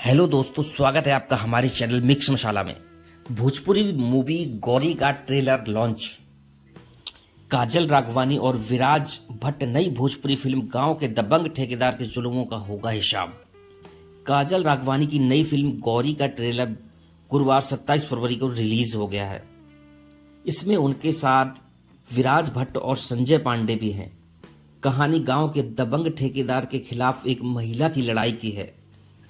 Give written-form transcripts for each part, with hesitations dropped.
Hello दोस्तों, स्वागत है आपका हमारे चैनल मिक्स मसाला में। भोजपुरी मूवी गौरी का ट्रेलर लॉन्च। काजल राघवानी और विराज भट्ट नई भोजपुरी फिल्म गांव के दबंग ठेकेदार के जुल्मों का होगा हिसाब। काजल राघवानी की नई फिल्म गौरी का ट्रेलर गुरुवार 27 फरवरी को रिलीज हो गया है। इसमें उनके साथ विराज भट्ट और संजय पांडे भी हैं। कहानी गांव के दबंग ठेकेदार के खिलाफ एक महिला की लड़ाई की है।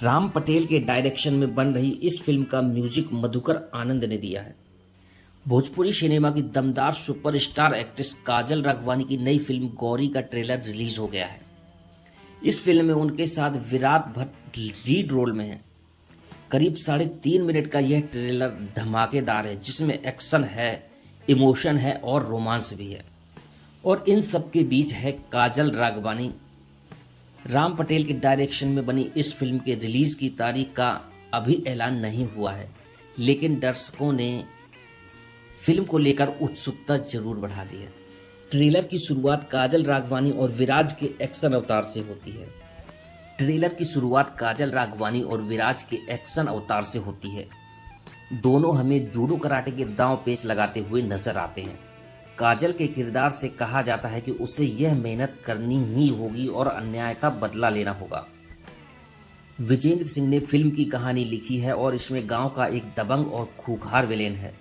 राम पटेल के डायरेक्शन में बन रही इस फिल्म का म्यूजिक मधुकर आनंद ने दिया है। भोजपुरी सिनेमा की दमदार सुपरस्टार एक्ट्रेस काजल राघवानी की नई फिल्म गौरी का ट्रेलर रिलीज हो गया है। इस फिल्म में उनके साथ विराट भट्ट लीड रोल में है। करीब 3.5 मिनट का यह ट्रेलर धमाकेदार है, जिसमें एक्शन है, इमोशन है और रोमांस भी है। और इन सब के बीच है काजल राघवानी। राम पटेल के डायरेक्शन में बनी इस फिल्म के रिलीज की तारीख का अभी ऐलान नहीं हुआ है, लेकिन दर्शकों ने फिल्म को लेकर उत्सुकता जरूर बढ़ा दी है। ट्रेलर की शुरुआत काजल राघवानी और विराज के एक्शन अवतार से होती है। दोनों हमें जूडो कराटे के दांव पेच लगाते हुए नजर आते हैं। काजल के किरदार से कहा जाता है कि उसे यह मेहनत करनी ही होगी और अन्याय का बदला लेना होगा। विजेंद्र सिंह ने फिल्म की कहानी लिखी है और इसमें गांव का एक दबंग और खूंखार विलेन है,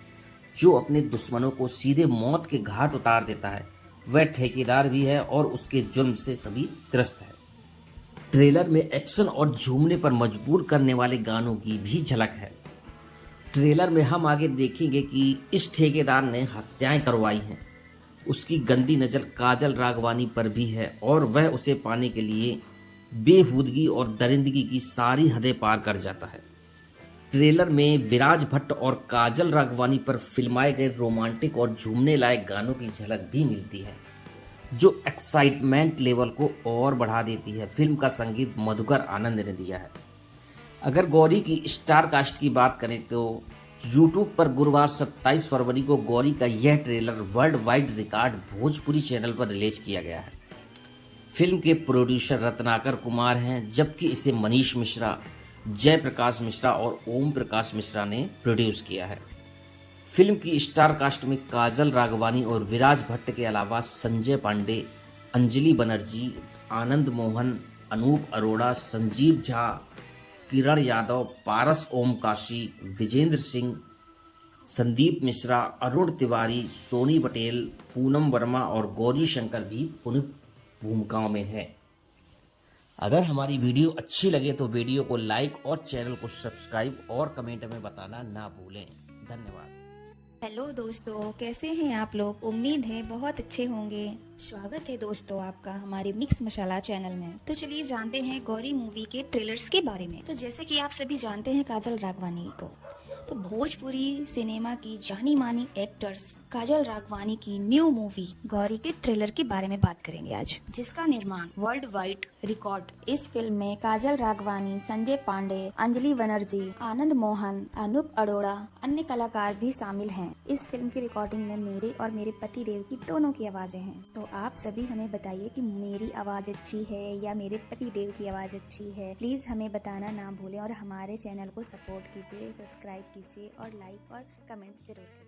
जो अपने दुश्मनों को सीधे मौत के घाट उतार देता है। वह ठेकेदार भी है और उसके जुर्म से सभी त्रस्त है। ट्रेलर में एक्शन और झूमने पर मजबूर करने वाले गानों की भी झलक है। ट्रेलर में हम आगे देखेंगे कि इस ठेकेदार ने हत्याएं करवाई हैं। उसकी गंदी नजर काजल राघवानी पर भी है और वह उसे पाने के लिए बेहूदगी और दरिंदगी की सारी हदें पार कर जाता है। ट्रेलर में विराज भट्ट और काजल राघवानी पर फिल्माए गए रोमांटिक और झूमने लायक गानों की झलक भी मिलती है, जो एक्साइटमेंट लेवल को और बढ़ा देती है। फिल्म का संगीत मधुकर आनंद ने दिया है। अगर गौरी की स्टार कास्ट की बात करें तो YouTube पर गुरुवार 27 फरवरी को गौरी का यह trailer world wide record Bhojpuri channel पर रिलीज किया गया है। फिल्म के प्रोड्यूसर रत्नाकर कुमार हैं, जबकि इसे मनीष मिश्रा, जयप्रकाश मिश्रा और ओम प्रकाश मिश्रा ने प्रोड्यूस किया है। फिल्म की स्टार कास्ट में काजल राघवानी और विराज भट्ट के अलावा संजय पांडे, अंजलि बनर्जी, आनंद मोहन, अनूप अरोड़ा, संजीव झा, किरण यादव, पारस ओम काशी, विजेंद्र सिंह, संदीप मिश्रा, अरुण तिवारी, सोनी पटेल, पूनम वर्मा और गौरी शंकर भी पुनः भूमिकाओं में हैं। अगर हमारी वीडियो अच्छी लगे तो वीडियो को लाइक और चैनल को सब्सक्राइब और कमेंट में बताना ना भूलें। धन्यवाद। हेलो दोस्तों, कैसे हैं आप लोग? उम्मीद है बहुत अच्छे होंगे। स्वागत है दोस्तों आपका हमारे मिक्स मसाला चैनल में। तो चलिए जानते हैं गौरी मूवी के ट्रेलर्स के बारे में। तो जैसे कि आप सभी जानते हैं काजल राघवानी को, तो भोजपुरी सिनेमा की जानी मानी एक्टर्स काजल राघवानी की न्यू मूवी गौरी के ट्रेलर के बारे में बात करेंगे आज, जिसका निर्माण वर्ल्ड वाइड रिकॉर्ड। इस फिल्म में काजल राघवानी, संजय पांडे, अंजलि बनर्जी, आनंद मोहन, अनूप अरोड़ा, अन्य कलाकार भी शामिल हैं। इस फिल्म की रिकॉर्डिंग में मेरे और मेरे पति देव की दोनों की आवाजें हैं। तो आप सभी हमें बताइए कि मेरी आवाज अच्छी है या मेरे पति देव की आवाज अच्छी है। प्लीज हमें बताना ना भूलें और हमारे चैनल को सपोर्ट कीजिए, सब्सक्राइब कीजिए और लाइक और कमेंट जरूर करें।